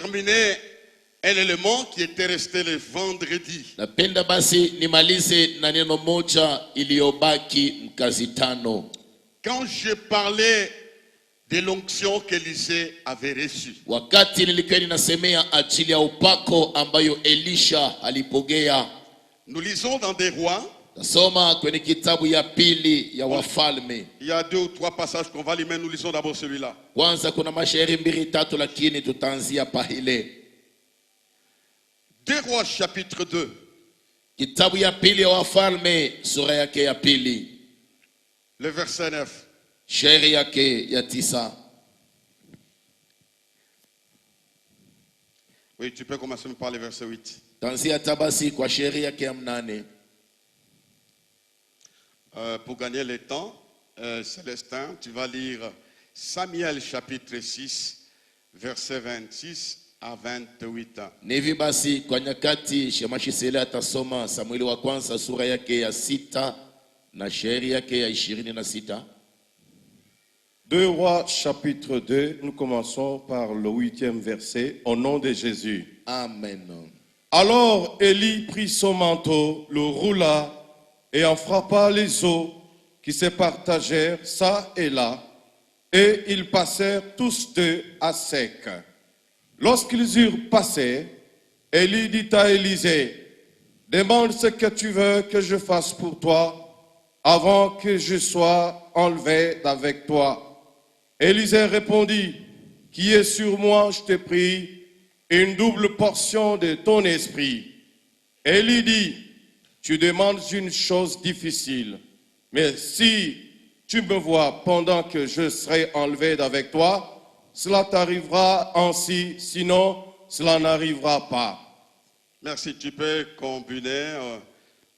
terminer un élément qui était resté le vendredi. Napenda basi nimalize na neno moja iliyobaki mkazi tano. Quand je parlais de l'onction qu'Élisée avait reçue. Wakati nilikuwa ninasemea ajili ya upako ambayo Elisha alipokea. Nous lisons dans des rois. Nasoma kwenye kitabu ya pili ya Wafalme. Il y a 2 ou 3 passages qu'on va lire, mais nous lisons d'abord celui-là. Kwanza kuna mashairi 2-3 lakini tutaanzia pahile. 2 Rois chapitre 2. Kitabu ya pili ya Wafalme sura yake ya pili. Le verset 9. Shairi yake ya 9. Oui, tu peux commencer par le verset 8. Tanzia tabasi kwa shairi yake ya 8. Pour gagner le temps, Célestin, tu vas lire Samuel chapitre 6, verset 26 à 28. Nivi basi kwa nyakati Shemashi Sele atasoma Samueli wa kwanza sura yake ya 6 na shairi yake ya 26. 2 Rois chapitre 2, nous commençons par le 8e verset, au nom de Jésus. Amen. Alors Élie prit son manteau, le roula et en frappa les eaux qui se partagèrent ça et là, et ils passèrent tous deux à sec. Lorsqu'ils eurent passé, Élie dit à Élisée, demande ce que tu veux que je fasse pour toi avant que je sois enlevé d'avec toi. Élisée répondit, qui est sur moi, je te prie, une double portion de ton esprit. Élie dit, tu demandes une chose difficile, mais si tu me vois pendant que je serai enlevé d'avec toi, cela t'arrivera ainsi, sinon cela n'arrivera pas. Merci, tu peux combiner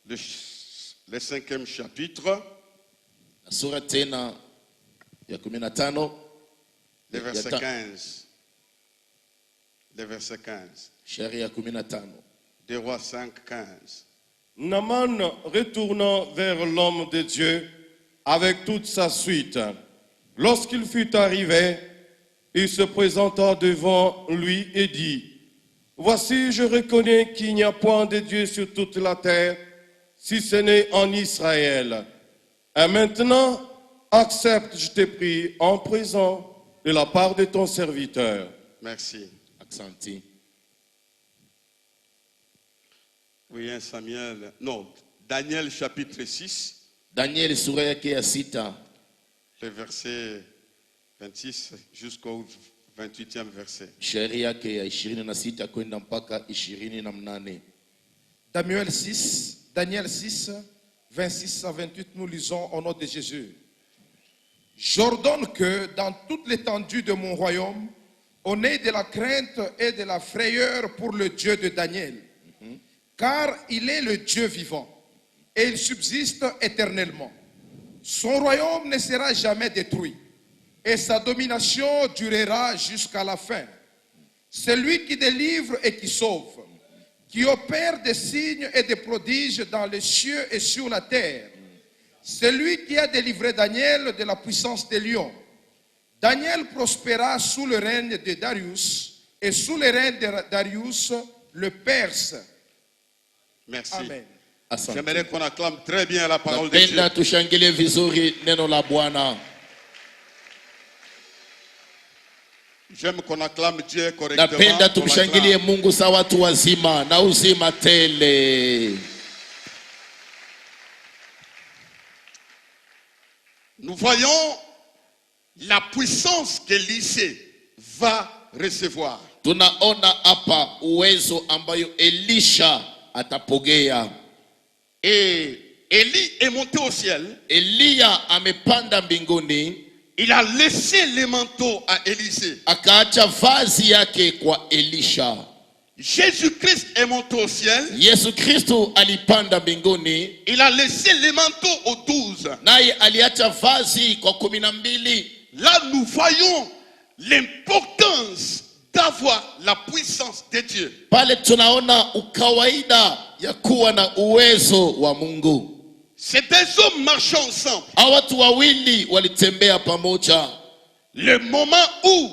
le 5e chapitre. Sura tena ya 15. Le verset 15. Le verset 15. Shairi ya 15. 2 Rois 5, 15. Naaman retournant vers l'homme de Dieu avec toute sa suite. Lorsqu'il fut arrivé, il se présenta devant lui et dit, voici, je reconnais qu'il n'y a point de Dieu sur toute la terre, si ce n'est en Israël. Et maintenant, accepte, je te prie, en présent de la part de ton serviteur. Merci. Accenti. Oui, 1 Samuel. Non, Daniel chapitre 6. Daniel sura yake ya 6. Le verset 26 jusqu'au 28e verset. Shairi yake ya 26 kwenda mpaka 28. Daniel 6, 26 à 28, nous lisons au nom de Jésus. J'ordonne que dans toute l'étendue de mon royaume, on ait de la crainte et de la frayeur pour le Dieu de Daniel. Car il est le Dieu vivant et il subsiste éternellement. Son royaume ne sera jamais détruit et sa domination durera jusqu'à la fin. C'est lui qui délivre et qui sauve, qui opère des signes et des prodiges dans les cieux et sur la terre. C'est lui qui a délivré Daniel de la puissance des lions. Daniel prospéra sous le règne de Darius et sous le règne de Darius le Perse. Merci. Amen. J'aimerais qu'on acclame très bien la parole de Dieu. Napenda tushangilie vizuri neno la Bwana. J'aime qu'on acclame Dieu correctement. Napenda tumshangilie Mungu sawa watu wazima na uzima tele. Nous voyons la puissance qu'Élisée va recevoir. Tunaona hapa uwezo ambayo Elisha atapokea. Et Élie est monté au ciel. Elia amepanda mbinguni. Il a laissé les manteaux à Élisée. Akaacha vazi yake kwa Elisha. Jésus-Christ est monté au ciel. Yesu Kristo alipanda mbinguni. Il a laissé les manteaux aux 12. Naye aliacha vazi kwa 12. Là, nous voyons l'importance d'avoir la puissance de Dieu. Pale tunaona ukawaida ya kuwa na uwezo wa Mungu. Ces deux hommes marchaient ensemble. Watu wawili walitembea pamoja. Le moment où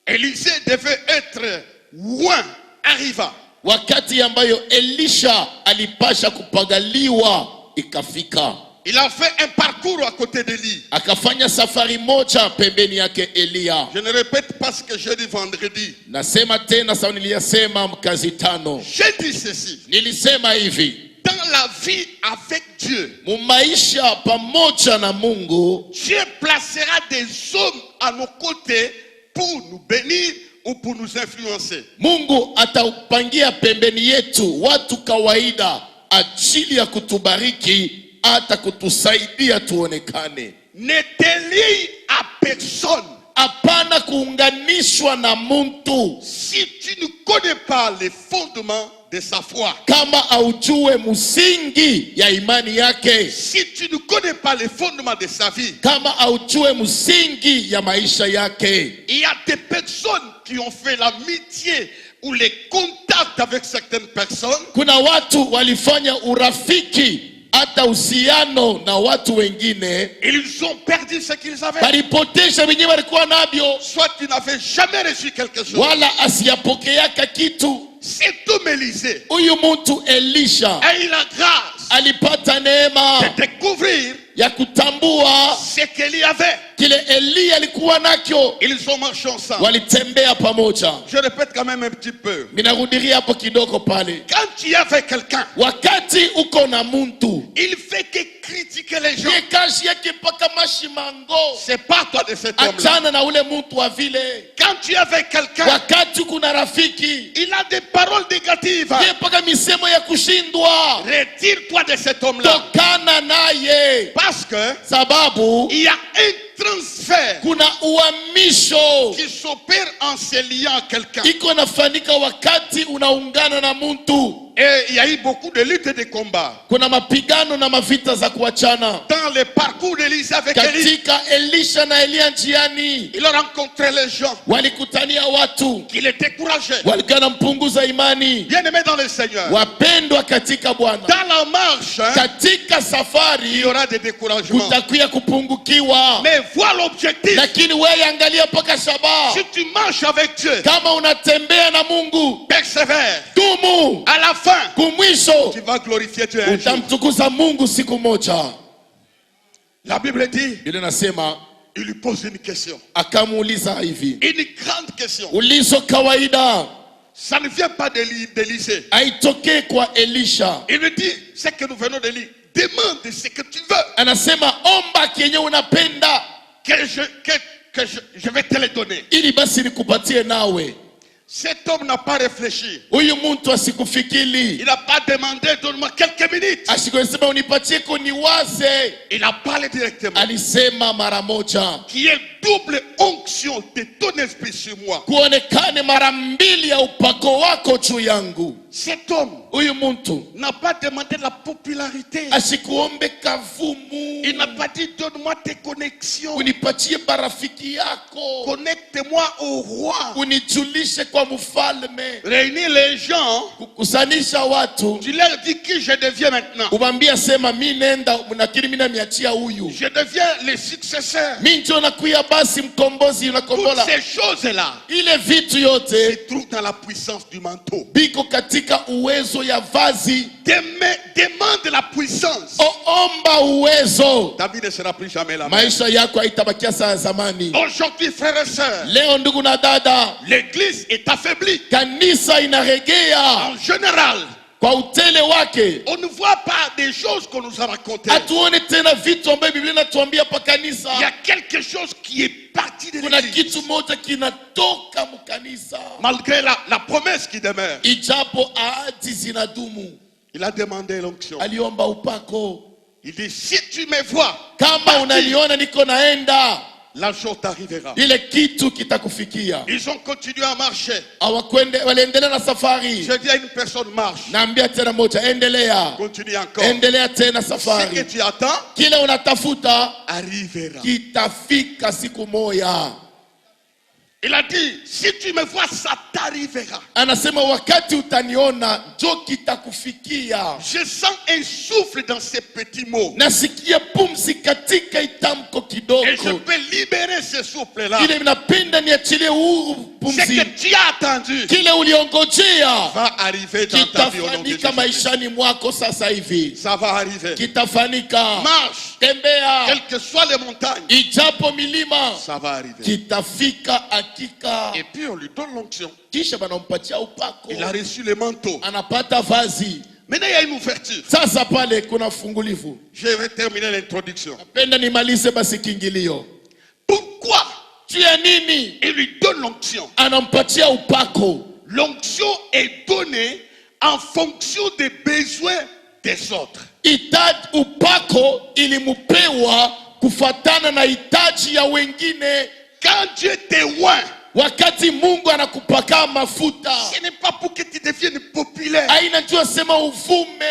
Élisée devait être Ouin arriva. wakati ambayo Elisha alipasha kupagaliwa ikafika. Il a fait un parcours à côté d'Élie. Akafanya safari moja pembeni yake Elia. Je ne répète pas ce que j'ai dit vendredi. Nasema tena sawa niliyasema mkazi tano. J'ai dit ceci. Nilisema hivi. Dans la vie avec Dieu, Mumaisha pamoja na Mungu, Dieu placera des hommes à nos côtés pour nous bénir ou pour nous influencer. Mungu ataupangia pembeni yetu watu kawaida ajili ya kutubariki hata kutusaidia tuonekane. Ne te lie à personne. Hapana kuunganishwa na mtu. Si tu ne connais pas les fondements de sa foi, Kama aujue msingi ya imani yake, si tu ne connais pas les fondements de sa vie, kama aujue msingi ya maisha yake. il y a des personnes qui ont fait l'amitié ou les contacts avec certaines personnes. Kuna watu walifanya urafiki hata uhusiano na watu wengine, Ils ont perdu ce qu'ils avaient. walipotesha wenyewe walikuwa nabyo, Soit tu n'avais jamais reçu quelque chose. wala asiyapokeaka kitu. Cet homme Élisée Huyu mtu Elisha a eu la grâce alipata neema de découvrir ya kutambua ce qu'il y avait. kile Elia alikuwa nakyo. Ils ont marché ensemble. Walitembea pamoja. Je répète quand même un petit peu. Minarudiria hapo kidogo pale. Quand tu es avec quelqu'un, Wakati uko na muntu, il fait que critiquer les gens. ye kazi yake mpaka mashimango. C'est pas toi de cet homme-là. Achana na ule muntu wa vile. Quand tu es avec quelqu'un, Wakati kuna rafiki, il a des paroles négatives. ye mpaka misemo ya kushindwa. Retire-toi de cet homme-là. Tokana naye. Parce que Sababu il y a un transfert kuna uhamisho qui s'opère en se liant à quelqu'un. iko nafanyika wakati unaungana na muntu. Et il y a eu beaucoup de luttes et de combats. Kuna mapigano na mavita za kuachana. Dans le parcours d'Élisée avec Élie, Katika Elisha na Elia njiani, il a rencontré les gens walikutania watu, qui les décourageaient. walikuwa nampunguza imani. Bien-aimés dans le Seigneur, Wapendwa katika Bwana, dans la marche, katika il safari y aura des découragements. kutakuya kupungukiwa, Mais vois l'objectif. lakini wewe angalia mpaka shabaha. Si tu marches avec Dieu, Kama unatembea na Mungu, persévère. dumu À la fin, kumwisho, tu vas glorifier Dieu un jour. utamtukuza Mungu siku moja. La Bible dit, Biblia nasema il lui pose une question. akamuuliza hivi, Une grande question. ulizo kawaida Ça ne vient pas d'Élisée. haitokee kwa Elisha. Il lui dit, c'est que nous venons de lire. Demande ce que tu veux. Anasema omba kenye unapenda Que je vais te le donner. ili basi nikupatie nawe. Cet homme n'a pas réfléchi. Huyu mtu asikufikiri, Il n'a pas demandé, donne-moi quelques minutes. asikusema unipatie kuniwaze. Il a parlé directement. Alisema mara moja, Qui est double onction de ton esprit sur moi. kuonekane mara mbili ya upako wako juu yangu. Cet homme Huyu mtu n'a pas demandé la popularité. asikuombe kavumu, Il n'a pas dit, donne-moi tes connexions. unipatie barafiki yako, Connecte-moi au roi. unijulishe kwa mfalme. Réunis les gens. Kukusanisha watu, Tu leur dis qui je deviens maintenant. umwambia sema mi nenda, lakini mi namiachia huyu, Je deviens le successeur. mi njo nakuya basi mkombozi, Toutes unakombola. ces choses-là Ile vitu se yote trouvent dans la puissance du manteau. biko katika uwezo ya vazi. Demande la puissance. Omba uwezo, Ta vie ne sera plus jamais la même. maisha yako haitabakia saa ya zamani. Aujourd'hui, frères et sœurs, Leo ndugu na dada, l'église est affaiblie. kanisa inaregea En général, kwa utele wake. on ne voit pas des choses qu'on nous a racontées. Hatuone tena vitu ambavyo Biblia inatuambia pa Il y a kanisa. quelque chose qui est parti de Kuna l'église. kitu moja kinatoka mkanisa, Malgré la promesse qui demeure. ijapo ahadi zinadumu. Il a demandé l'onction. Aliomba upako. Il dit, si tu me vois, Kama unaniona niko naenda, la jour t'arrivera. ile kitu kitakufikia. Ils ont continué à marcher. Waliendelea na safari. Je dis à une personne, marche. Naambia tena moja, endelea. Continue encore. Endelea tena Ce que safari. tu attends Kile unatafuta arrivera. kitafika siku moja. Il a dit, si tu me vois, ça t'arrivera. Anasema wakati utaniona njo kitakufikia. Je sens un souffle dans ces petits mots. Nasikia pumzi katika itamko kidogo. Et je peux libérer ce souffle-là. Ile napenda niachilie huru Ce pumzi. que tu as attendu Kile uliongojea va arriver dans ta vie au nom de kitafanyika Jésus. maishani mwako sasa hivi. Ça va arriver. Kitafanyika. Marche, Tembea. quelles que soient les montagnes, Ijapo milima. ça va arriver. Kitafika hakika. Et puis on lui donne l'onction. Kisha banampatia upako. Il a reçu le manteau. Anapata vazi. Maintenant il y a une ouverture. Sasa pale kuna fungulivu. Je vais terminer l'introduction. Napenda nimalize basi kiingilio. Pourquoi Juu ya nini il lui donne l'onction? anampatia upako? L'onction est donnée en fonction des besoins des autres. Upako ilimupewa kufatana na hitaji ya wengine. Quand Dieu te oint, Wakati Mungu anakupaka mafuta, ce n'est pas pour que tu deviennes populaire. haina jua sema uvume.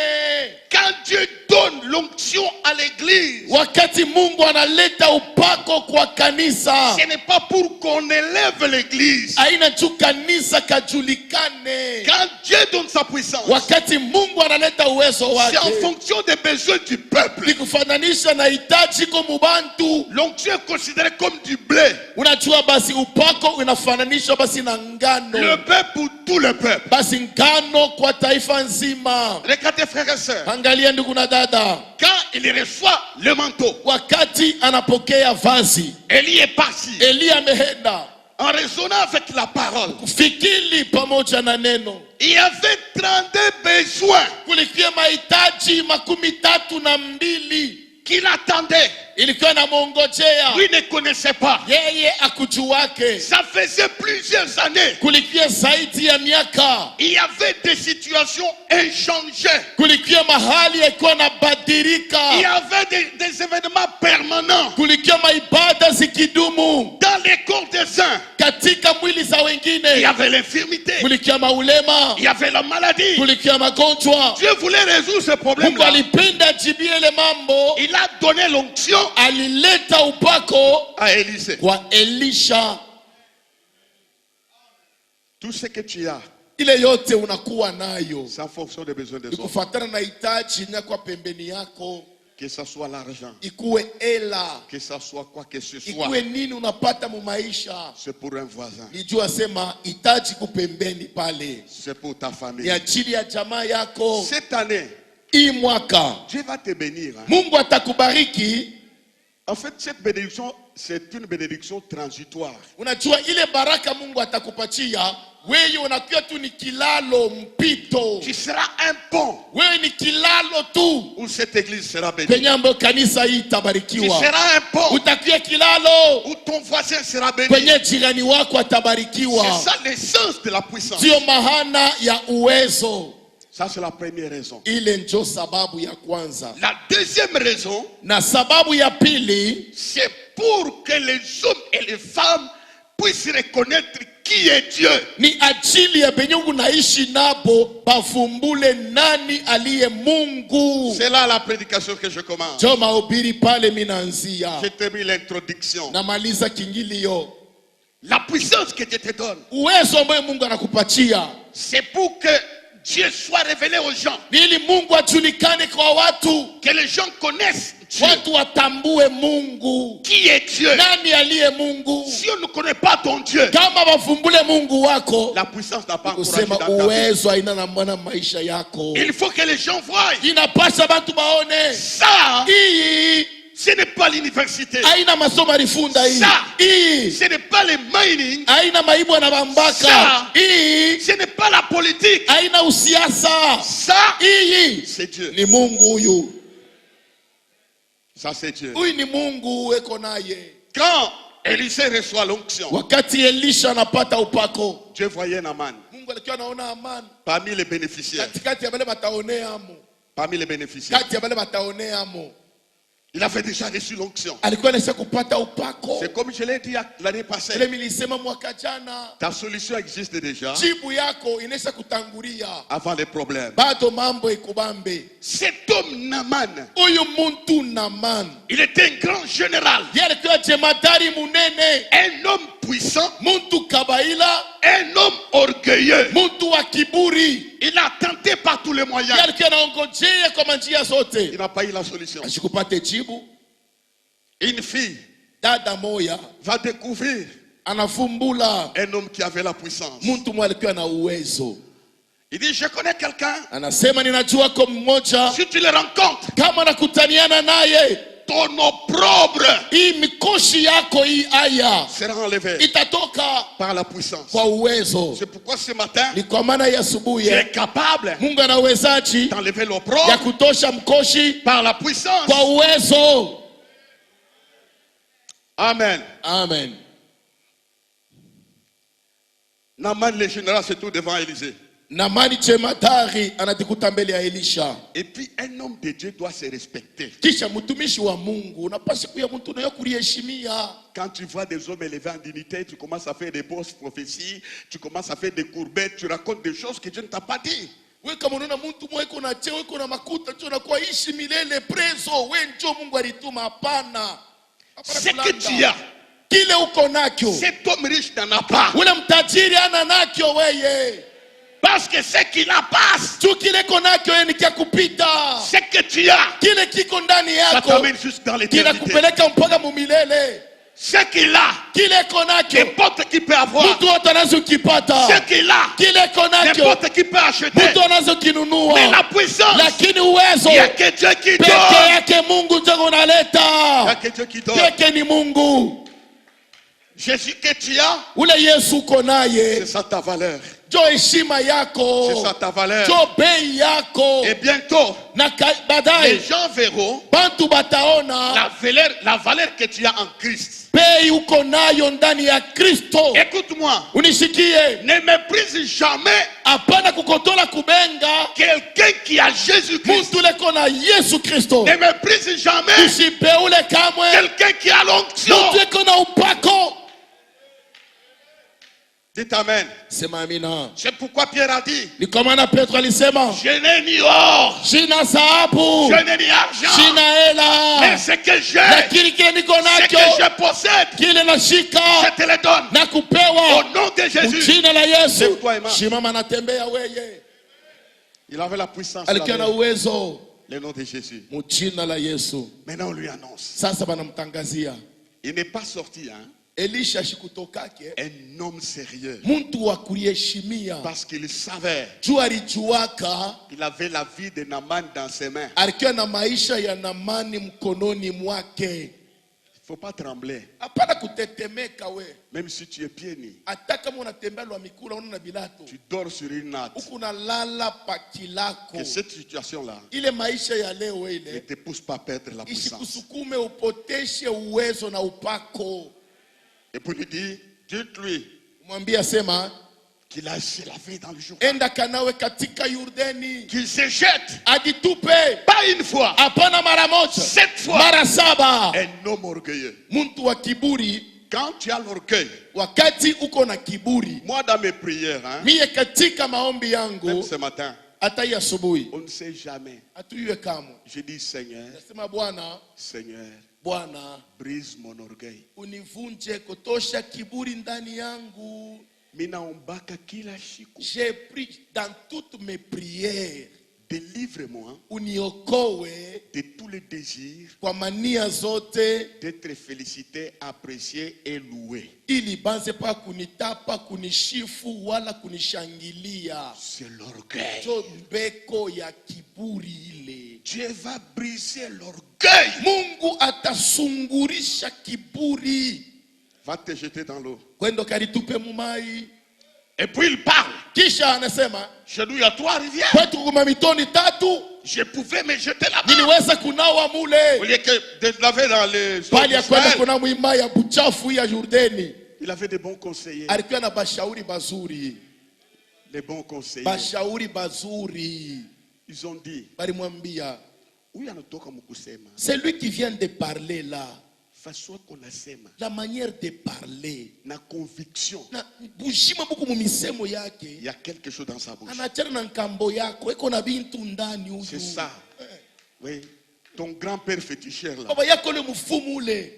Quand Dieu donne l'onction à l'église, Wakati Mungu analeta upako kwa kanisa, ce n'est pas pour qu'on élève l'église. haina juu kanisa kajulikane. Quand Dieu donne sa puissance, Wakati Mungu analeta uwezo c'est en wake, fonction des besoins du peuple. ni kufananisha na hitaji kwa mubantu. L'onction est considérée comme du blé. Unajua basi upako unafananishwa basi na ngano. Le blé pour tout le peuple. Basi ngano kwa taifa nzima. Regardez frères et sœurs, Angalia ndugu na dada, quand il reçoit le manteau, wakati anapokea vazi, Élie est parti Elia ameenda en raisonnant avec la parole. kufikiri pamoja na neno. Il y avait 32 besoins Kulikuwa mahitaji 32 qu'il attendait. ilikuwa namwongojea. Lui ne connaissait pas. Yeye akujuwake. Ça faisait plusieurs années. Kulikuwa zaidi ya miaka. Il y avait des situations inchangées. Kulikuwa mahali yalikuwa Il y nabadilika. avait des événements permanents. Kulikuwa maibada zikidumu Dans les corps des uns, katika mwili za il y wengine. avait l'infirmité. Kulikuwa maulema, Il y avait la maladie. kulikuwa magonjwa. Dieu voulait résoudre ce Mungu problème-là. alipenda ajibie ile mambo. Il a donné l'onction Alileta upako à Élisée. kwa Elisha. Tout ce que tu as, Ile yote unakuwa nayo c'est en fonction des besoins des ni autres. kufuatana na hitaji kwa pembeni yako. Que ça soit l'argent, Ikuwe ela, que ça soit quoi que ce soit, ikuwe nini unapata mu maisha, c'est pour un voisin, nijua sema hitaji kupembeni pale c'est pour ta ni famille. ajili ya jamaa yako. Cette année, Hii mwaka Dieu va te bénir. Hein. Mungu atakubariki. En fait, cette bénédiction, c'est une bénédiction transitoire. Unajua ile baraka Mungu atakupatia wewe, unakuwa tu ni kilalo mpito. Tu seras un pont Wewe ni kilalo tu où cette église sera bénie. penye ambayo kanisa hii Tu itabarikiwa. seras un pont Utakuwa kilalo où ton voisin sera béni. kwenye jirani wako atabarikiwa. C'est ça l'essence de la puissance. Sio mahana ya uwezo. Ça, c'est la première raison. Ile njo sababu ya kwanza. La deuxième raison, Na sababu ya pili, c'est pour que les hommes et les femmes puissent reconnaître qui est Dieu. ni ajili ya benye naishi nabo bafumbule nani aliye Mungu. C'est là la prédication que je commence. Jo mahubiri pale minaanzia. J'ai terminé l'introduction. Namaliza kingilio. La puissance que Dieu te donne, Uwezo ambao Mungu anakupatia c'est pour que Dieu soit révélé aux gens. ni ili Mungu ajulikane kwa watu. Que les gens connaissent Dieu. Watu watambue Mungu. Qui est Dieu? Nani aliye Mungu? Si on ne connaît pas ton Dieu, Kama wafumbule Mungu wako, la puissance n'a pas encouragé kusema dans ta vie. uwezo haina na mwana maisha yako. Il faut que les gens voient. Inapasha bantu baone Ça, hii ce n'est pas l'université. haina masomo alifunda hii. Sa. Hii Ce n'est pas les mining. haina maibwa na bambaka. Sa. Hii Ce n'est pas la politique. haina usiasa. Ça, Hii c'est Dieu. ni Mungu huyu. Ça, c'est Dieu. Huyu ni Mungu eko naye. Quand Élisée reçoit l'onction, Wakati Elisha anapata upako, Dieu voyait Naaman Mungu alikuwa anaona amani parmi les bénéficiaires. katikati ya wale bataoneamo. Parmi les bénéficiaires. Kati ya wale bataoneamo. Il avait déjà reçu l'onction. alikuwa anaweza kupata upako. C'est comme je l'ai dit l'année Ile passée. nilisema mwaka jana, Ta solution existe déjà jibu yako inaweza kutangulia avant les problèmes. bado mambo ikubambe. Cet homme Naaman, Huyu muntu Naamani, il était un grand général, yeye alikuwa jemadari munene, un homme puissant, muntu kabaila, un homme orgueilleux. muntu wa kiburi. Il a tenté par tous les moyens. Yeye alikuwa anaongojea kwa njia Il zote, n'a pas eu la solution. ashikupate jibu. Une fille Dada moya va découvrir anafumbula un homme qui avait la puissance. muntu mwe alikuwa na uwezo. Il dit, je connais quelqu'un. Anasema ninajua kwa mmoja, Si tu le rencontres, kama nakutaniana naye, ton opprobre hii mikoshi yako hii aya sera enlevé itatoka par la puissance. kwa uwezo. C'est pourquoi ce matin, Ni kwa maana ya tu asubuhi es capable Mungu ana uwezaji d'enlever ya l'opprobre kutosha mkoshi par la puissance. kwa uwezo. Amen. Amen. Naaman le général se trouve devant Élisée. Naamani jemadari anajikuta mbele ya Elisha. Et puis un homme de Dieu doit se respecter. Kisha mtumishi wa Mungu unapaswa kuya mtu nayo kuliheshimia. Quand tu vois des hommes élevés en dignité, tu commences à faire des fausses prophéties, tu commences à faire des courbettes, tu racontes des choses que Dieu ne t'a pas dit. Wewe kama unaona mtu mweko na cheo iko na makuta ndio unakuwa ishi milele preso, wewe ndio Mungu alituma. Hapana. Ce que tu as, Kile uko nakyo, cet homme riche n'en a pas. ule mtajiri ana nakyo weye. Parce que ce qu'il a passe, Tu kile uko nakyo yeye ni kia kupita. ce que tu as, Kile kiko ndani ça yako t'amène juste dans l'éternité. kinakupeleka mpaka mumilele. Ce qu'il a, Kile uko nakyo n'importe qui peut avoir. mtu wote anazokipata. Ce qu'il a, Kile uko nakyo n'importe qui peut acheter. mtu anazokinunua. Mais la puissance, Lakini uwezo il n'y a que Dieu qui peke donne. yake Mungu ndio Il n'y a unaleta. que Dieu qui donne. Peke ni Mungu. Jésus que tu as, Ule Yesu uko c'est naye ça ta valeur. jo heshima yako, C'est ça ta valeur. jo bei yako. Et bientôt, Na les baadaye gens verront bantu bataona la valeur que tu as en Christ. bei uko nayo ndani ya Kristo. Écoute-moi, Unishikie, ne méprise jamais hapana kukotola kubenga quelqu'un qui a Jésus-Christ. muntu leko na Yesu Kristo. Ne méprise jamais Usipeule kamwe quelqu'un qui a l'onction. muntu leko na upako. Dites Amen. Sema amina. C'est pourquoi Pierre a dit, Ni kwa maana Petro alisema, je n'ai ni or, sina dhahabu, je n'ai ni argent, sina mais hela, ce que j'ai, lakini kile niko ce que nacho, je possède, kile nashika je te le donne. na Au kupewa nom de Jésus. jina la Yesu. Lève-toi, Emma. Shimama natembea weye. Il avait la puissance. Alikuwa na uwezo Le nom de Jésus. mujina la Yesu. Maintenant, on lui annonce. Sasa banamtangazia Il n'est pas sorti, hein, Elisha shikutokake un homme sérieux. muntu wa kuliheshimia Parce qu'il savait juu alijuaka qu'il avait la vie de Naaman dans ses mains. alikuwa na maisha ya Naamani mkononi mwake. Il ne faut pas trembler. Hapana kutetemeka we. Même si tu es pieds nus, Hata kama unatembea lwa mikula una na bilato, tu dors sur une natte. huku unalala pakilako. Que cette situation-là Ile maisha ya leo ne ile te pousse pas à perdre la puissance. isikusukume upoteshe uwezo na upako. Et pour lui dire, dites-lui Mwambie sema qu'il a se lavé dans le jour. enda kanawe katika Yordani, Qu'il se jette, ajitupe pas une fois, hapana mara moja, 7 fois. mara 7. Un homme orgueilleux. Muntu wa kiburi, Quand tu as l'orgueil, wakati uko na kiburi, moi dans mes prières, hein, mie katika maombi même yangu ce matin, hata hii asubuhi on ne sait jamais. hatuyue kamwe. Je dis Seigneur, Nasema Bwana, Seigneur, Bwana brise mon orgueil. univunje kutosha kiburi ndani yangu. Mina ombaka kila siku. J'ai pris dans toutes mes prières, Délivre-moi uniokoe de tous les désirs kwa mania zote, d'être félicité, apprécié et loué. ili banze pa kunitapa, kunishifu wala kunishangilia. C'est l'orgueil. Jo mbeko ya kiburi ile. Dieu va briser l'orgueil. Mungu atasungurisha kiburi. Va te jeter dans l'eau. Kwendo kalitupe mumai. Et puis il parle. Kisha anasema, Chez nous, il y a 3 rivières. kwetu kuna mitoni 3, Je pouvais me jeter là-bas. niliweza kunawa Au mule. lieu que de laver dans les eaux Pali ya kwenda d'Israël, kuna mwima ya buchafu ya Yordani. il avait des bons conseillers. Alikuwa na bashauri bazuri. Les bons conseillers. Bashauri bazuri. Ils ont dit, Balimwambia, Huyu anatoka mkusema. C'est lui qui vient de parler là. Façon qu'on asema. La manière de parler. Na conviction. Na bushima buku mumisemo yake. Il y a quelque chose dans sa bouche. Anachana na nkambo yako. Eko na bintu ndani huyu. C'est ça. Oui. Ton grand-père féticheur là. Baba yako le mufumu ule.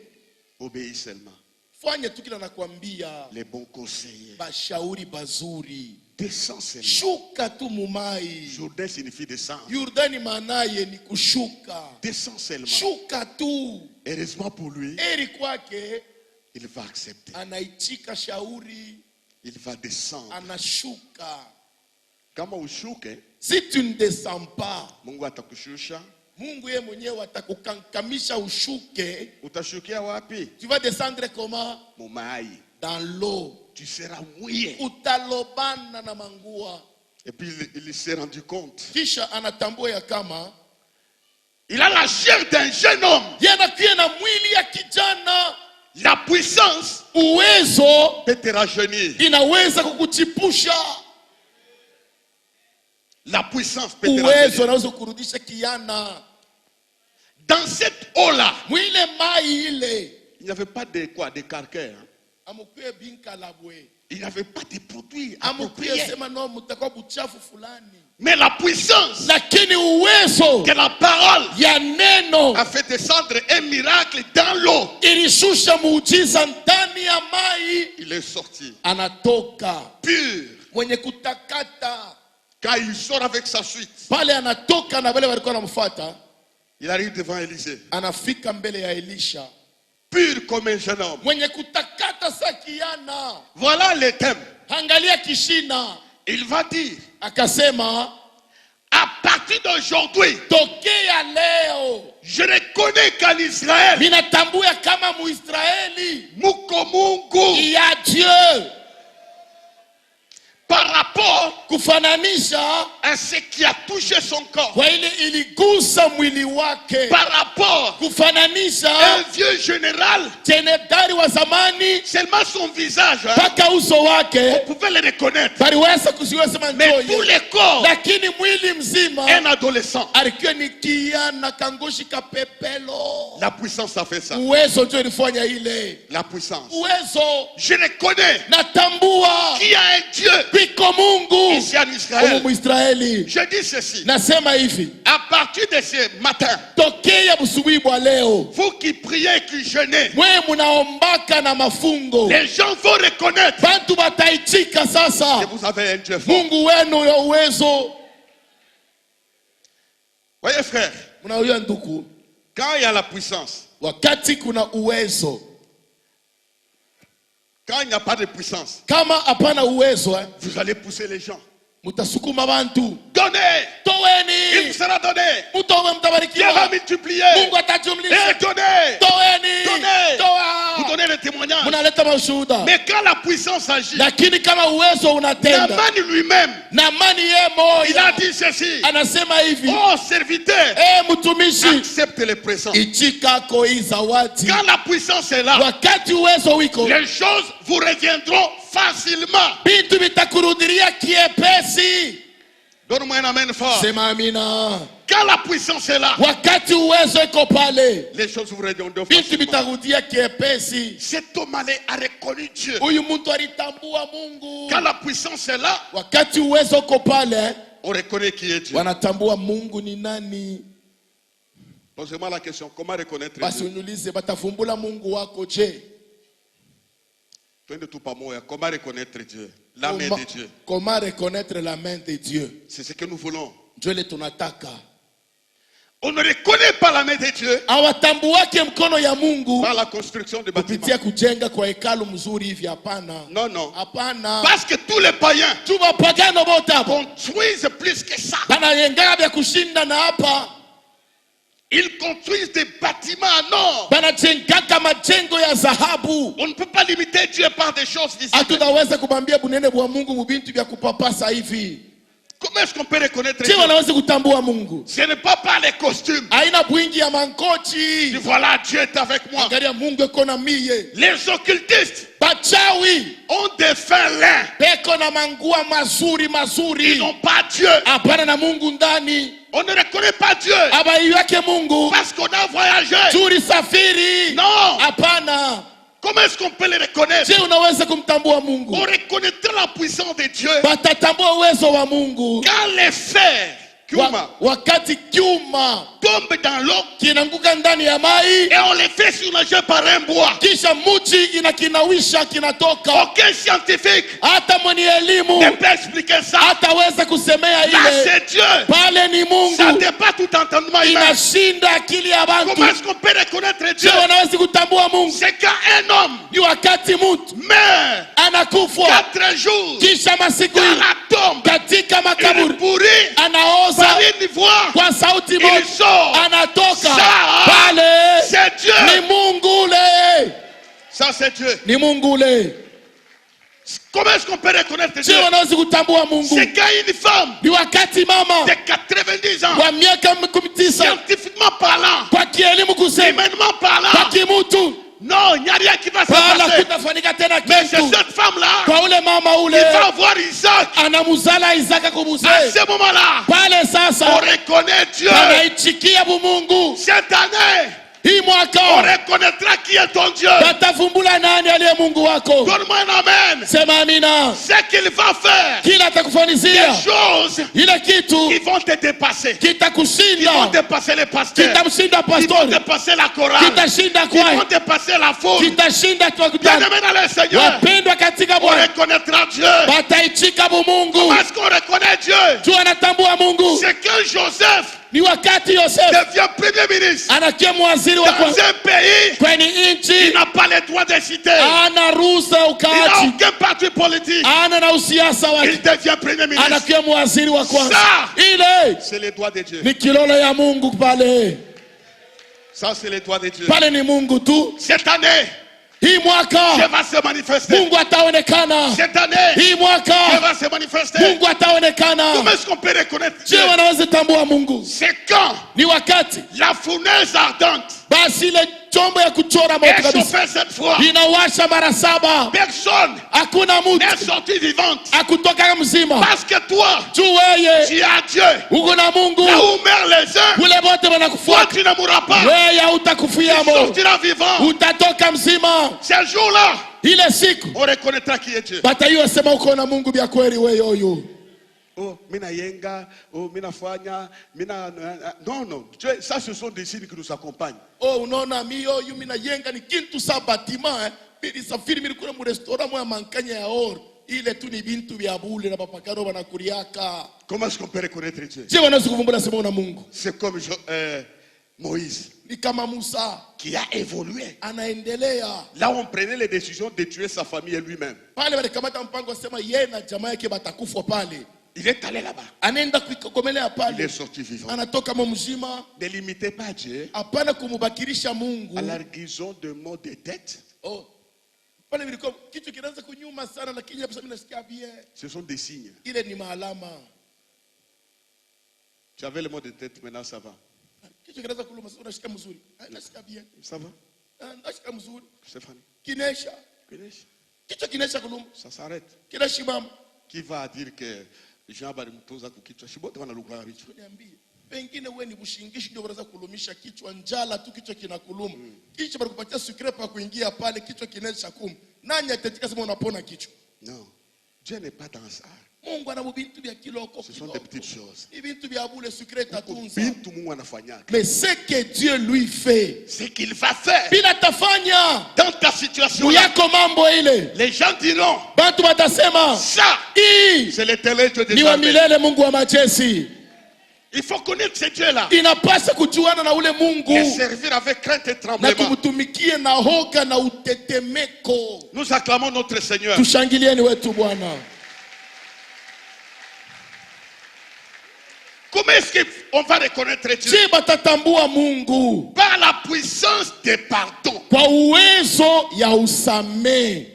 Obéis seulement. Fanya tu kila nakwambia. Les bons conseillers. Bashauri bazuri. Descends seulement. Shuka tu mumai. Jourdain signifie descendre. Yordani manaye ni kushuka. Descends seulement. Shuka tu. Heureusement pour lui, Eri kwake il va accepter. anaitika shauri, Il va descendre. anashuka. Kama ushuke, Si tu ne descends pas, Mungu atakushusha. Mungu yeye mwenyewe atakukankamisha ushuke. Utashukia wapi? Tu vas descendre comment? Mumai. Dans l'eau. Tu seras mouillé. Utalobana na mangua. Et puis il s'est rendu compte. Kisha anatambua ya kama Il a la chair d'un jeune homme. yanakuwa na mwili ya kijana. La puissance Uwezo peut te rajeunir. inaweza kukuchipusha. La puissance peut te Uwezo rajeunir. unaweza kurudisha kiana. Dans cette eau-là, Mwile mai ile. il n'y avait pas de quoi, de carcaire. Hein. Amukwe binka labwe. Il n'y avait pas de produits Amukwe appropriés. sema no mutakuwa buchafu fulani. Mais la puissance Lakini uwezo que la parole ya neno a fait descendre un miracle dans l'eau, ilishusha muujiza ndani ya mai. il est sorti Anatoka pur. mwenye kutakata. Quand il sort avec sa suite, Pale anatoka na wale walikuwa wanamfuata. il arrive devant Élisée, Anafika mbele ya Elisha. pur comme un jeune homme. Mwenye kutakata sakiana. Voilà le thème. Angalia kishina. Il va dire, Akasema à partir d'aujourd'hui, tokea leo je reconnais qu'en Israël, ninatambua kama Muisraeli Muko Mungu, il y a Dieu. par rapport Kufananisha à ce qui a touché son corps, kwa ile iligusa mwili wake. par rapport à Kufananisha un vieux général, jenedari wa zamani seulement son visage, hein, mpaka uso wake vous pouvez le reconnaître. baliweza kusiwa sema Mais tout njoye, le corps, lakini mwili mzima un adolescent. alikuwa ni kiana kangoshi kapepelo. La puissance a fait ça. Uwezo ndio ilifanya ile. La puissance. Uwezo Je reconnais natambua qu'il y a un Dieu piko Mungu ici en kama Israël. Muisraeli. Je dis ceci. Nasema hivi, À partir de ce matin, tokea busubuhi bwa leo, vous qui priez, qui jeûnez, mwe munaombaka na mafungo, les gens vont reconnaître bantu bataitika que sasa vous avez un Dieu fort. Mungu wenu ya uwezo. Voyez frère, Mnauya nduku, quand il y a la puissance, wakati kuna uwezo, quand il n'y a pas de puissance, kama hapana uwezo vous allez pousser les gens. mutasukuma bantu. Donnez, il vous Toweni, sera donné. mutowe Dieu va mtabarikiwa, multiplier. Mungu Et atajumlisha. donnez. Toweni, Donnez. Vous toa, donnez le témoignage. munaleta mashuhuda. Mais quand la puissance agit, Lakini kama uwezo unatenda, Naman lui-même, Naamani ye il a moya dit ceci. anasema hivi, Oh serviteur, mtumishi, accepte le présent. ichikako hii zawadi. Quand la puissance est là, Wakati uwezo wiko, les choses vous reviendront facilement. bintu vitakurudilia kiepesi. Donne-moi un amen fort. Sema amina. Quand la puissance est là, Wakati uwezo iko pale, les choses vous reviendront bintu facilement. vitarudia kiepesi. Cet homme a reconnu Dieu. Huyu mtu alitambua Mungu. Quand la puissance est là, Wakati uwezo uko pale, on reconnaît qui est Dieu. wanatambua Mungu ni nani. Posez-moi la question, comment reconnaître Basi Dieu? uniulize, batafumbula Mungu wako je? Twende tu pamoja, comment reconnaître Dieu? La main de Dieu. Comment reconnaître la main de Dieu? C'est ce que nous voulons. Ndio ile tunataka. On ne reconnaît pas la main de Dieu Hawatambuake mkono ya Mungu par la construction de bâtiments. kupitia kujenga kwa hekalu mzuri hivi, hapana. Non, non. Hapana. Parce que tous les païens Tu wapagano bote hapo construisent plus que ça. banayenga vya kushinda na hapa Ils construisent des bâtiments en or. banajengaka majengo ya dhahabu. On ne peut pas limiter Dieu par des choses visibles. Hatutaweza kubambia bunene bwa Mungu mubintu vya kupapasa hivi. Comment est-ce qu'on peut reconnaître Je Dieu? wanaweza kutambua Mungu. Ce n'est pas par les costumes. Haina bwingi ya Et mankochi. voilà, Dieu est avec moi. Angalia Mungu eko na miye. Les occultistes Bachawi ont des fins laids. beko na mangua mazuri Ils mazuri. n'ont pas Dieu. Hapana na Mungu ndani. On ne reconnaît pas Dieu abaiwake Mungu parce qu'on a voyagé. tulisafiri. Non. Hapana. Comment est-ce qu'on peut le reconnaître? Je unaweza kumtambua Mungu? On reconnaîtra la puissance de Dieu Batatambua uwezo wa Mungu quand les fers wakati kyuma tombent dans l'eau kinanguka ndani ya mai et on les fait surnager par un bois. kisha muji inakinawisha kinatoka. Aucun scientifique Hata mwenye elimu ne peut expliquer ça. hataweza kusemea Là, ile. c'est Dieu. Pale ni Ça Mungu. dépasse tout entendement humain. Inashinda akili ya bantu. Comment est-ce qu'on peut reconnaître Je Dieu? wanaweza kutambua Mungu? C'est quand un homme Ni wakati mtu meurt anakufa 4 jours kisha masiku dans la tombe, katika il est makaburi pourri anaoza par une voix. kwa sauti Il moja, sort. anatoka Ça, pale. c'est Dieu. Ni Mungu ule, Ça, c'est Dieu. ni Mungu ule. Comment est-ce qu'on peut reconnaître Je Dieu? wanaweza kutambua Mungu? C'est quand une femme Ni wakati mama de 90 ans, wa miaka 19 scientifiquement parlant, kwa kielimu kusema, humainement kwa parlant, kimutu non, il n'y a rien qui va se pala passer. kutafanyika tena Mais c'est kitu. cette femme-là Kwa ule mama qui ule va avoir Isaac. anamuzala Isaka À kumuzee ce moment-là, pale. on Sasa reconnaît Dieu. anaichikia bumungu. Cette année, Hii on mwaka reconnaîtra qui est ton Dieu. batavumbula nani aliye Mungu wako. Donne-moi un amen. Sema amina. Ce qu'il va faire, Kila atakufanizia des choses ile kitu qui vont te dépasser. Qui vont kitakushinda, dépasser les pasteurs. kitamshinda Qui vont pastori, dépasser la chorale. kitashinda Qui vont kwaya, dépasser la foule. kitashinda kwa Bien-aimés dans le Seigneur, wapendwa katika on Bwana. reconnaîtra Dieu. Bataichika Comment bumungu. est-ce qu'on reconnaît Dieu? Tu anatambua Mungu. C'est quand Joseph Ni wakati Yosef devient premier ministre anakia mwaziri wa dans kwanza un pays kwenye qui nchi, n'a pas le droit de citer. ana ruhusa Il n'a ukaaji, aucun parti politique. ana na usiasa Il wake, devient premier ministre. anakia mwaziri wa kwanza. Ça, Ile c'est les doigts de Dieu. ni kilolo ya Mungu pale. Ça, c'est les doigts de Dieu. Pale ni Mungu tu. Cette année, Hii Dieu mwaka va se manifester. Mungu ataonekana. Cette année, Hii Dieu mwaka va se manifester. Mungu ataonekana. Comment est-ce qu'on peut reconnaître Je Dieu? wanaweza tambua Mungu? C'est quand Ni wakati la fournaise ardente basi ile chombo ya kuchora moto est kabisa chauffée cette fois. inawasha mara 7. Personne Hakuna mtu n'est sorti vivante. akutoka mzima. Parce que toi, Tu weye tu as Dieu. uko na Mungu, Là où meurent les uns, kule wote toi wanakufuata tu ne mourras pas. wewe, Tu utakufiamo, sortiras vivant. utatoka mzima. Ce jour-là, Ile siku on reconnaîtra qui est Dieu. bataiwa sema uko na Mungu bya kweli wewe oyo. Oh, mina yenga, oh, mina fanya, mina. Non, non. Dieu, ça, ce sont des signes qui nous accompagnent. Oh, unaona mio yu mina yenga ni kintu sa batima bili safiri mili kuna mu restaurant moya mankanya ya or. Ile tu ni bintu vya bule na papakano banakuriaka. Comment est-ce qu'on peut reconnaître Dieu? Je wanaweza kuvumbula sema una Mungu. C'est comme Moïse Ni kama Musa qui a évolué. anaendelea. Là où on prenait les décisions de tuer sa famille et lui-même. Pale walikamata mpango sema yeye na jamaa yake batakufa pale. Il est allé là-bas. Anaenda kuikomelea Il est pale. sorti vivant. Anatoka mzima. Ne limitez pas Dieu Hapana kumubakirisha Mungu. à la guérison de maux de tête. Oh. Pale vilikuwa kitu kinaanza kunyuma sana lakini hapo sasa nasikia bien. Ce sont des signes. Ile ni maalama. Tu avais le mot de tête, maintenant ça va. Kitu kinaanza kuluma sasa unasikia mzuri. Nasikia bien. Ça va, Nasikia mzuri. Stéphanie? Kinesha. Kitu kinesha kuluma. Ça s'arrête. Kinashimama. Qui va dire que Jean Barimtoza kukichwa shibote wanalukwa vichwa? Niambie. Pengine wewe ni bushingishi ndio unaweza kulumisha kichwa, njala tu kichwa kinakuluma. Kisha banakupatia secret pa kuingia pale kichwa kinesha kumu. Nani atatika sema unapona kichwa? Non. Dieu n'est pas dans ça. Mungu ana bintu vya kiloko. Ce sont des petites choses. Ni bintu vya bule secret tatunza. Bintu Mungu anafanya. Mais ce que Dieu lui fait, Ce qu'il va faire bila tafanya dans ta situation, yako mambo ile. les gens diront, Bantu batasema, ça, hii c'est l'éternel Dieu ni des wa armées. milele Mungu wa majeshi. Il faut connaître ce Dieu-là Inapasa kujuana na ule Mungu et servir avec crainte et na tremblement. kumtumikie na hoga na utetemeko. Nous acclamons notre Seigneur. Tushangilieni wetu Bwana. Comment est-ce qu'on va reconnaître Dieu? Je batatambua Mungu Par la puissance des pardons. kwa uwezo ya usamehe.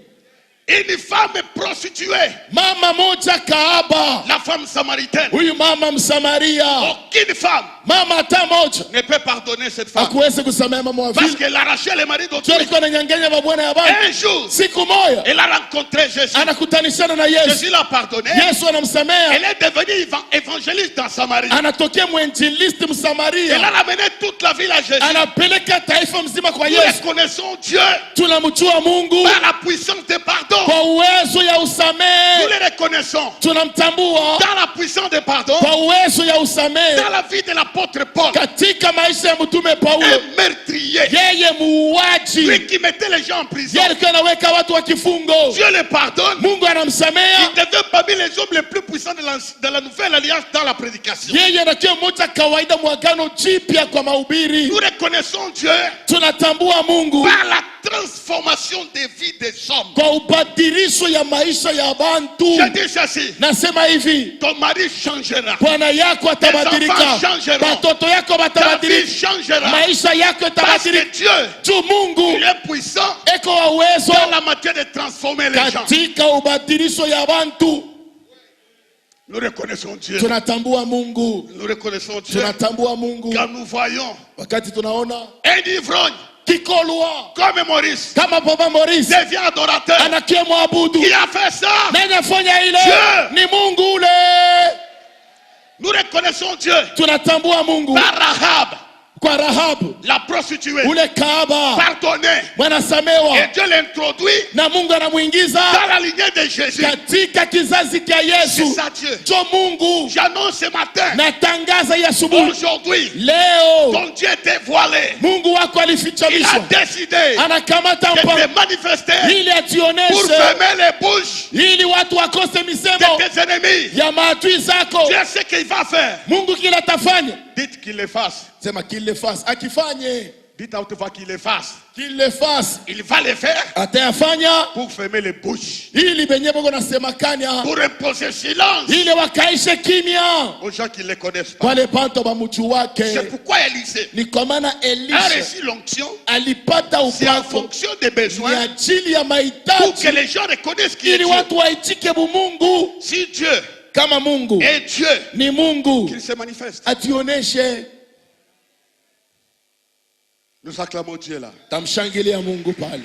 Une femme prostituée, mama moja kaaba, la femme samaritaine. huyu mama Msamaria, Aucune femme mama hata moja ne peut pardonner cette femme. hakuwezi kusamehe mama wa Parce vile, qu'elle arrachait les maris d'autrui. alikuwa ananyang'anya mabwana ya watu. Un jour, Siku moja elle a rencontré Jésus. anakutanishana na Yesu, Jésus l'a pardonné. Yesu anamsamehe, Elle est devenue évangéliste dans Samarie. anatokea mwinjilisti Elle Msamaria, a ramené toute la ville à Jésus. anapeleka taifa mzima kwa Nous Yesu. reconnaissons Dieu Tunamjua Mungu par la puissance de pardon. kwa uwezo ya Nous usamehe, le reconnaissons tunamtambua dans la puissance de pardon, kwa uwezo ya usamehe dans la vie de l'apôtre Paul, katika maisha ya mtume Paulo. un meurtrier, Yeye muuaji, lui qui mettait les gens en prison. yeye alikuwa anaweka watu wa kifungo, Dieu le pardonne. Mungu Il anamsamea. devait parmi les hommes les plus puissants de la nouvelle alliance dans la prédication. Yeye anakiwa mmoja kawaida mwagano jipya kwa mahubiri. Nous reconnaissons Dieu Tunatambua Mungu par la transformation des vies des hommes. kwa ubadilisho ya maisha ya bantu. Je dis ceci, Nasema hivi, ton mari changera, bwana yako atabadilika, enfants changeront. watoto yako ta vie watabadilika, changera, maisha yako parce que yatabadilika. Dieu, Tu Mungu il est puissant eko wa uwezo dans la matière de transformer les gens. katika ubadilisho ya bantu. Nous reconnaissons Dieu. Tunatambua Mungu, Nous reconnaissons Dieu. tunatambua Mungu Quand nous voyons wakati tunaona un ivrogne kikolwa comme Maurice kama Papa Maurice devient adorateur, anakia mwabudu, qui a fait ça? nani afanya ile? Dieu. Ni Mungu ule. Nous reconnaissons Dieu Tunatambua Mungu par Rahab, kwa Rahabu la prostituée, ule kahaba, pardonné. mwanasamewa Et Dieu l'introduit na Mungu anamuingiza dans la lignée de Jésus. katika kizazi cha C'est Yesu. ça Dieu. Jo Mungu, J'annonce ce matin, natangaza hii asubuhi, aujourd'hui, leo ton Dieu était voilé. Mungu wako Il a alifichamishwa, décidé anakamata de mpango te manifester ili pour ajionyeshe, fermer les bouches ili watu wakose misemo de tes ennemis. ya maadui zako. Dieu sait qu'il va faire. Mungu kila atafanya, Dites qu'il le fasse. sema qu'il le fasse, akifanye Dites à haute voix qu'il le fasse. qu'il le fasse, Il va le faire atayafanya pour fermer les bouches, ili benye boko nasemakanya, pour imposer silence ili wakaishe kimya aux gens qui ne le connaissent pas. wale panto ba mtu wake. C'est pourquoi Élisée Ni kwa maana a Elisha reçu l'onction. alipata C'est en upako fonction des ni besoins ajili ya pour que mahitaji, les gens reconnaissent qui est ili Dieu. watu waitike bumungu. Si Dieu Kama Mungu est Dieu, ni Mungu, qu'il se manifeste. ationeshe. Nous acclamons Dieu là. Tamshangilia Mungu pale.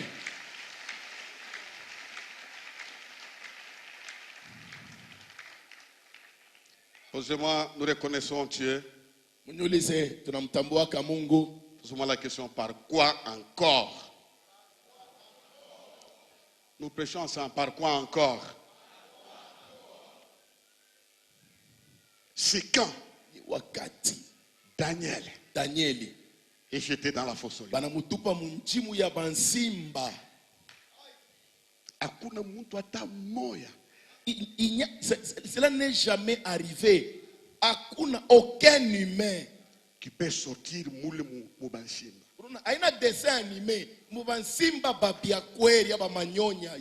Posez-moi, nous reconnaissons Dieu. Mniulize, tunamtambuaka Mungu. Posez-moi la question, par quoi encore? Nous prêchons ensemble, par quoi encore? C'est quand Ni wakati Daniel Danieli est jeté dans la fosse aux lions. banamutupa munjimu ya bansimba. Hakuna mtu hata mmoja Cela n'est jamais arrivé. Hakuna aucun humain. qui peut sortir moule mubansimba. Aina dessin animé. Mubansimba babia kweli aba manyonya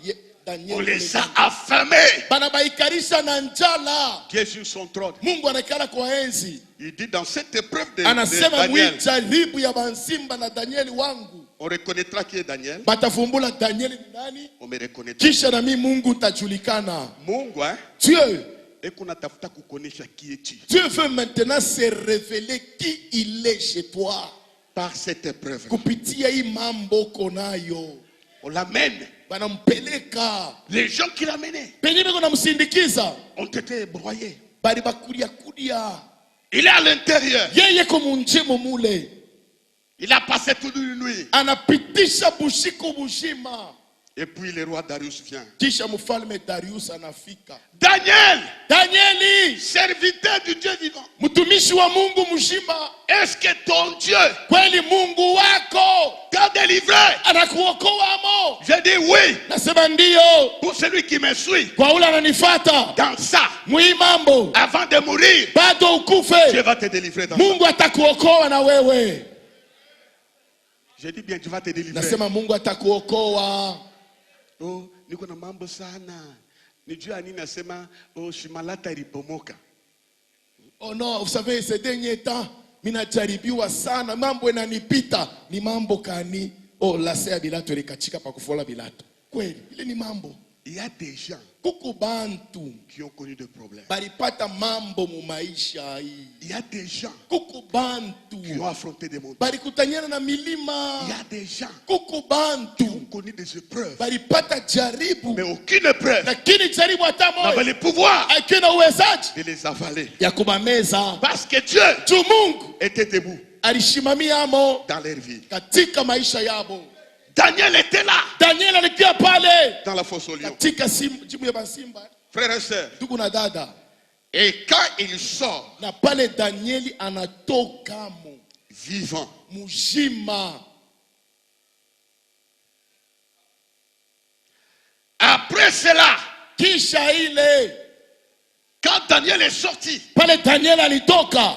Daniel. On les a affamés. Banabaikarisha na njala. Qui est sur son trône. Mungu anakala kwa enzi. Il dit dans cette épreuve de Anasema Daniel, mwijaribu ya bansimba na Danieli wangu. on reconnaîtra qui est Daniel. Batafumbula Danieli ni nani? On me reconnaîtra. Kisha na mimi Mungu tajulikana. Mungu, hein? Dieu, Et qu'on a tafuta kukonesha qui est tu. Dieu veut maintenant se révéler qui il est chez toi. Par cette épreuve. Kupitia hii mambo konayo. On l'amène. Banampeleka. Les gens qui l'amenaient Penye beko namsindikiza. ont été broyés. Bali bakulia kudia. Il est à l'intérieur. Yeye komunjimo mule. Il a passé toute une nuit. Anapitisha bushiko bushima. Et puis le roi Darius vient. Kisha mfalme Darius anafika. Daniel, Danieli, serviteur du Dieu vivant. mtumishi wa Mungu mshima. Est-ce que ton Dieu Kweli Mungu wako t'a délivré? anakuokoa mo? Je dis oui. Nasema ndio. Pour celui qui me suit. Kwa ule ananifuata. Dans ça, Mwi mambo. avant de mourir, Bado Dieu ukufe. va te délivrer dans ça. Mungu atakuokoa na wewe. Je dis bien, tu vas te délivrer. Nasema Mungu atakuokoa. Oh, niko na mambo sana. Nijua nini nasema, oh, shimalata ilipomoka. Oh non, vous savez, ces derniers temps, minajaribiwa sana, mambo inanipita. Ni mambo kani? Oh, lase ya bilato ilikachika pa kufola bilato. Kweli, ile ni mambo. Il y a des gens kuku bantu qui ont connu des problèmes. balipata mambo mu maisha hii. Il y a des gens Kuku bantu qui ont affronté des montagnes. balikutanyana na milima. Il y a des gens Kuku qui bantu ont connu des épreuves. balipata jaribu, Mais aucune épreuve lakini jaribu hata n'avait moja le pouvoir akina uwezaji de les avaler. ya kubameza. Parce que Dieu Juu Mungu était debout alishimamia amo dans leur vie. katika maisha yabo. Daniel était là Daniel alikuwa pale dans la fosse aux lions. katika jimu ya basimba. Frères et sœurs, Ndugu na dada, et quand il sort na pale Danieli anatokamo vivant, mujima. après cela, Kisha ile quand Daniel est sorti, pale Daniel alitoka,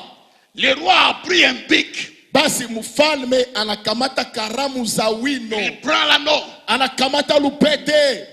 le roi a pris un bic, basi mfalme anakamata karamu za wino, il prend l'anneau. anakamata lupete.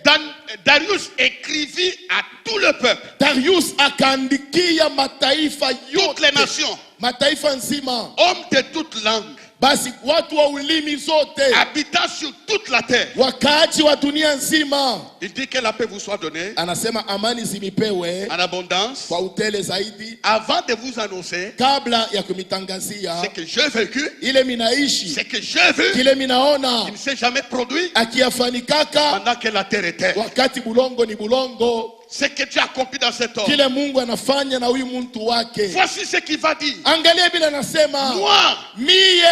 Darius écrivit à tout le peuple, Darius akaandikia mataifa toutes les yote, nations, mataifa nzima, hommes de toute langue, basi watu wa ulimi zote, habitant sur toute la terre. wakaaji wa dunia nzima. Il dit que la paix vous soit donnée Anasema amani zimipewe en abondance kwa utele zaidi, avant de vous annoncer kabla ya kumitangazia ce que j'ai vécu, ile minaishi, ce que j'ai vu, kile minaona qui ne s'est jamais produit akiyafanikaka pendant que la terre était. wakati bulongo ni bulongo, Ce que Dieu a accompli dans cet homme. kile Mungu anafanya na huyu muntu wake. Voici ce qu'il va dire. Angalia bila anasema, Moi, mie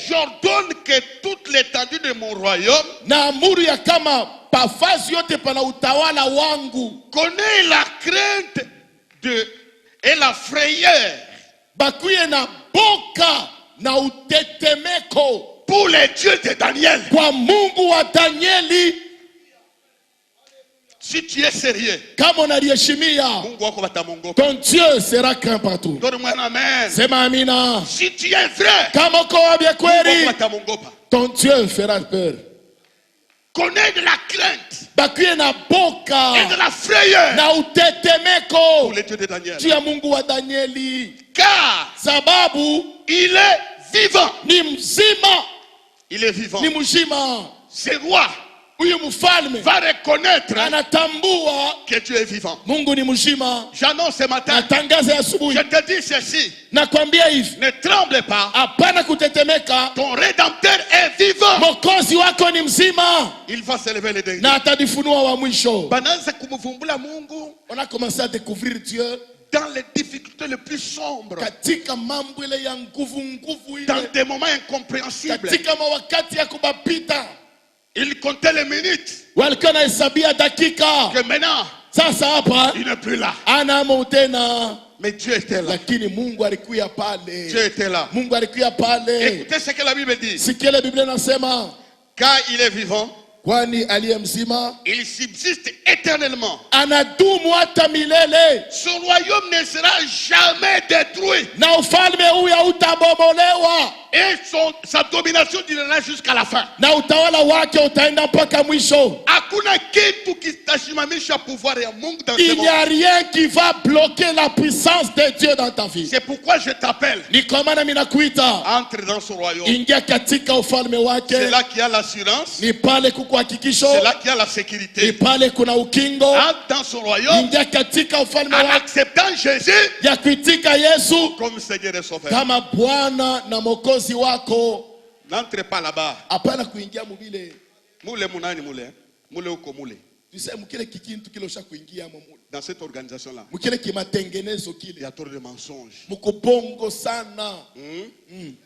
j'ordonne que toute l'étendue de mon royaume na amuru ya kama pafazi yote pana utawala wangu connaît la crainte et la frayeur bakuye na boka na utetemeko pour les dieux de Daniel. kwa Mungu wa Danieli. Si tu es sérieux, Kama unaliheshimia, Mungu wako watamongopa. ton Dieu sera craint partout. Donne-moi un amen. Sema amina. Si tu es vrai, Kama uko wabia Mungu wako kweli, watamongopa. ton Dieu fera peur. Connaît de la crainte Bakuye na et de boka la frayeur na pour utetemeko les dieux de Daniel. juu ya Mungu wa Danieli, Car sababu il est vivant. ni mzima, Il est vivant. ni mzima. Ce roi Huyu mfalme va reconnaître anatambua que Dieu est vivant. Mungu ni mzima. J'annonce ce matin, Natangaza je asubuhi, te dis ceci, nakwambia hivi, ne tremble pas, hapana kutetemeka. ton rédempteur est vivant. Mokozi wako ni mzima Il va se lever le dernier. na atajifunua wa mwisho. Bananza kumvumbula Mungu On a commencé à découvrir Dieu dans les difficultés les plus sombres, katika mambo ile ya nguvu dans ile, des moments incompréhensibles. katika mawakati ya kubapita. Il comptait les minutes Walikuwa nahesabia dakika. que maintenant Sasa hapa il n'est plus là. anamo tena, Mais Dieu était là. lakini Mungu alikuwa pale. Dieu était là. Mungu alikuwa pale. Écoutez ce que la Bible dit. Sikia ile Biblia nasema, Car il est vivant, kwani aliye mzima il subsiste éternellement. anadumu hata milele, Son royaume ne sera jamais détruit. na ufalme huu hautabomolewa, Et sa domination durera jusqu'à la fin. na utawala wake utaenda mpaka mwisho. Hakuna kitu kitashimamisha pouvoir ya Mungu dans ce Il n'y a monde. rien qui va bloquer la puissance de Dieu dans ta vie. C'est pourquoi je t'appelle. Ni kwa maana mimi nakuita, Entre dans son royaume. ingia katika ufalme C'est wake. là qu'il y a l'assurance. Ni pale kuko hakikisho, C'est là qu'il y a la ni sécurité. pale kuna ukingo. Entre dans son royaume Ingia katika ufalme en wake acceptant Jésus ya kuitika Yesu comme Seigneur et Sauveur. kama Bwana na Mwokozi wako. N'entre pas là-bas. Hapana kuingia mubile, Moule munani moule. Moule uko moule. tuseme mukile kikintu kile usha kuingia mumule, Dans cette organisation-là, mukile kimatengenezo il y kile a trop de mensonges. mukubongo sana.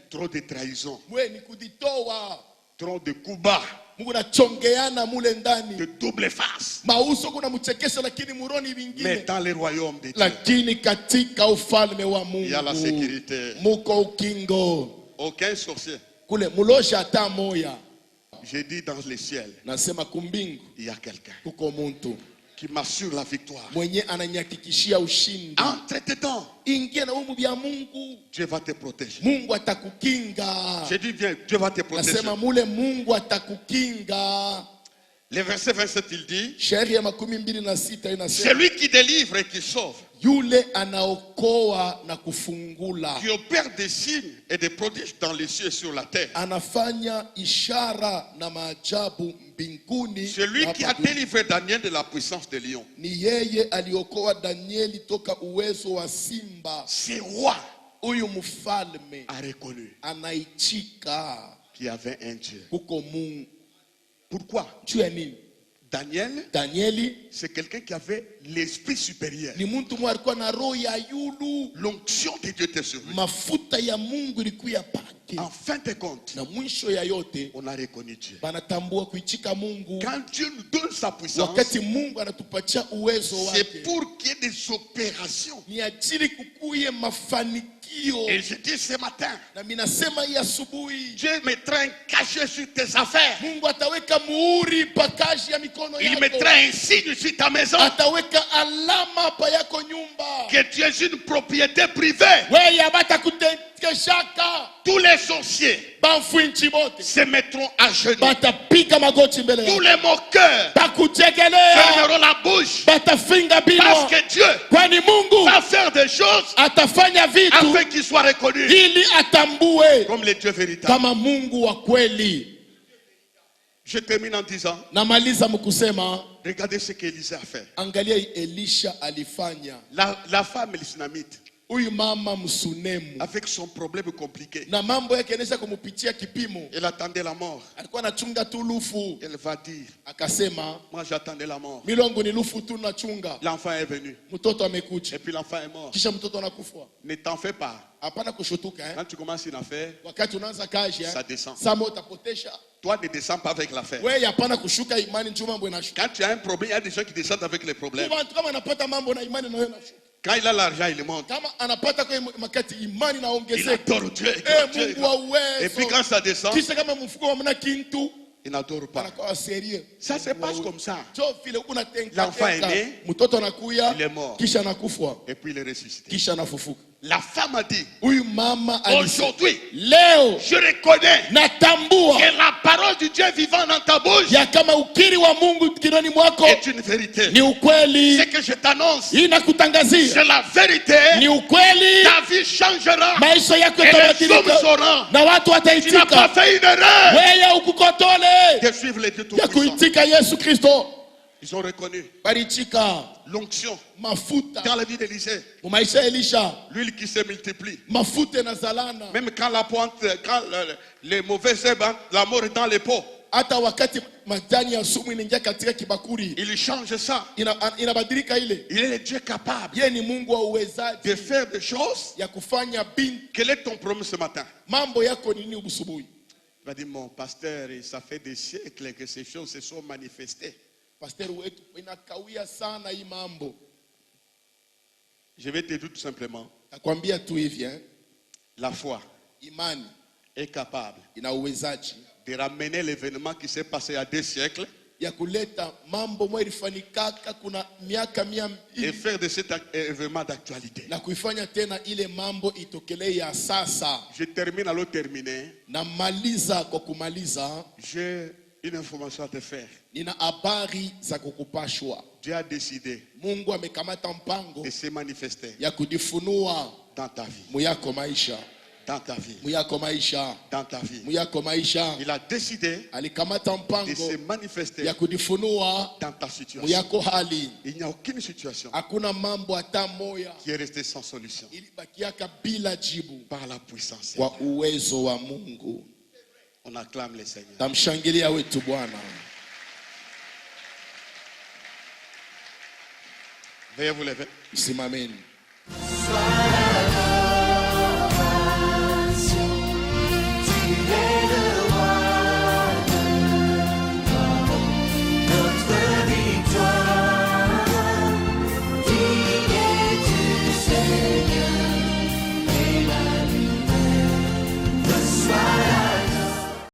Trop de trahison. Mwe ni kuditoa, Trop de coups bas. Mungu nachongeana mule De ndani, double face. mauso kuna mchekesha, lakini muroni Mais vingine. dans le royaume de Dieu, Lakini katika ufalme wa il y a la Mungu sécurité. muko ukingo Aucun sorcier. kule, mulosha hata moya. J'ai dit dans le ciel, Nasema kumbingu il y a quelqu'un kuko muntu qui m'assure la victoire. mwenye ananyakikishia ushindi. Entre dedans, Ingia na umu vya Mungu, Dieu va te protéger. Mungu atakukinga. J'ai dit, viens, Dieu va te protéger. Nasema mule Mungu atakukinga. Le verset 27, il dit, Shairi ya 26 inasema, celui qui délivre et qui sauve, yule anaokoa na kufungula, qui opère des signes et des prodiges dans les cieux et sur la terre. anafanya ishara na maajabu mbinguni Celui na qui a hapa duniani. délivré Daniel de la puissance des lions. Ni yeye aliokoa Danieli toka uwezo wa simba. Ce roi Huyu mfalme a reconnu anaichika qu'il y avait un Dieu. kuko Mungu. Pourquoi? Juu ya nini? Daniel, Danieli c'est quelqu'un qui avait l'esprit supérieur. ni mtu mmoja alikuwa na roho ya yulu. L'onction de Dieu était sur lui. Mafuta ya Mungu ilikuwa pake. En fin de compte, Na mwisho ya yote on a reconnu Dieu. banatambua kuichika Mungu. Quand Dieu nous donne sa puissance, Wakati Mungu anatupatia uwezo c'est wake, pour qu'il y ait des opérations. ni ajili kukuye mafanikio. Et je dis ce matin, Na minasema hii asubuhi, Dieu mettra un cachet sur tes affaires. Mungu ataweka muhuri pakaji ya mikono Il yako. mettra un signe sur ta maison. Ataweka alama pa yako nyumba. Que tu es une propriété privée. Wewe abata kutekeshaka. Tous les sorciers Bamfuinchi bote se mettront à genoux. batapiga magoti mbele Tous yako. les moqueurs Bakuchekelea. fermeront la bouche. Batafinga Parce binwa. que Dieu Kwani Mungu va faire des choses atafanya vitu afin qu'il soit reconnu ili atambue comme le Dieu véritable. kama Mungu wa kweli. Je termine en disant, Namaliza mkusema, regardez ce qu'Élisée a fait. angalia Elisha alifanya. La femme l'islamite, Huyu mama msunemu avec son problème compliqué, na mambo yake yanaisha kumupitia kipimo. elle attendait la mort. Alikuwa anachunga tu lufu, Elle va dire, akasema moi j'attendais la mort. milongo ni lufu tu nachunga. L'enfant est venu. Mtoto amekuja. Et puis l'enfant est mort. Kisha mtoto anakufa. Ne t'en fais pas. Hapana kushutuka Quand tu commences une affaire, Wakati unaanza kazi ça descend. sama utapotesha. Toi ne descends pas avec l'affaire. Wewe hapana kushuka imani njoo mambo inashuka. Quand tu as un problème, il y a des gens qui descendent avec les problèmes. Kwa watu kama anapata mambo na imani na wewe inashuka. Quand il a l'argent, il monte. Kama anapata kwa makati imani Il naongezeka. adore Dieu. il adore Dieu, il Mungu wa adore. Et puis uwezo. quand ça descend, Kisha kama mfuko wa mna kintu il n'adore pas. anakuwa sérieux. Ça se passe comme ça. Jo vile unatenga. L'enfant est né. Mtoto anakuya. Il est mort. Kisha anakufa. Et puis il est ressuscité. Kisha anafufuka. La femme a dit, Huyu mama alisema, aujourd'hui, leo je reconnais natambua que la parole du Dieu vivant dans ta bouche ya kama ukiri wa Mungu kinoni mwako est une vérité. ni ukweli. Ce que je t'annonce, Hii nakutangazia c'est la vérité. ni ukweli. Ta vie changera. Maisha yako Et les hommes yatabadilika sauront. na watu Tu n'as pas wataitika. fait une erreur Wewe ukukotole de suivre les dieux ya tout-puissants. kuitika Yesu Kristo. Ils ont reconnu Balichika l'onction mafuta dans la vie d'Élisée. mu maisha ya Elisha, L'huile qui se multiplie. mafuta na zalana. Même quand la pointe, quand les mauvais herbes, la mort est dans les pots, Hata wakati majani ya sumu inaingia katika kibakuri il change ça. inabadilika ile. Il est le Dieu capable Yeye ni Mungu wa de uwezaji faire des choses. ya kufanya binti. Quel est ton problème ce matin? Mambo yako nini ubusubuhi? Il va dire, mon pasteur, ça fait des siècles que ces choses se sont manifestées. Pastor wetu inakawia sana hii mambo. Je vais te dire tout simplement, Nakwambia tu hivi la foi imani est capable ina uwezaji de ramener l'événement qui s'est passé il y a 2 siècles ya kuleta mambo mwa ilifanikaka kuna miaka et faire de cet événement d'actualité. na kuifanya tena ile mambo itokelee ya sasa. Je termine, alors terminer. Na maliza kwa kumaliza, J'ai une information à te faire. nina habari za kukupashwa. Dieu a décidé Mungu amekamata mpango de se manifester ya kujifunua dans ta vie. muyako maisha, Dans ta vie. muyako maisha, Dans ta vie. muyako maisha. Il a décidé Alikamata de mpango se manifester ya kujifunua dans ta situation. muyako hali. Il n'y a aucune situation Hakuna mambo hata moya qui est restée sans solution ilibakiaka bila jibu par la puissance. kwa uwezo wa Mungu. On acclame le Seigneur. Tamshangilia wetu Bwana. Veuillez vous lever. Simameni. Sois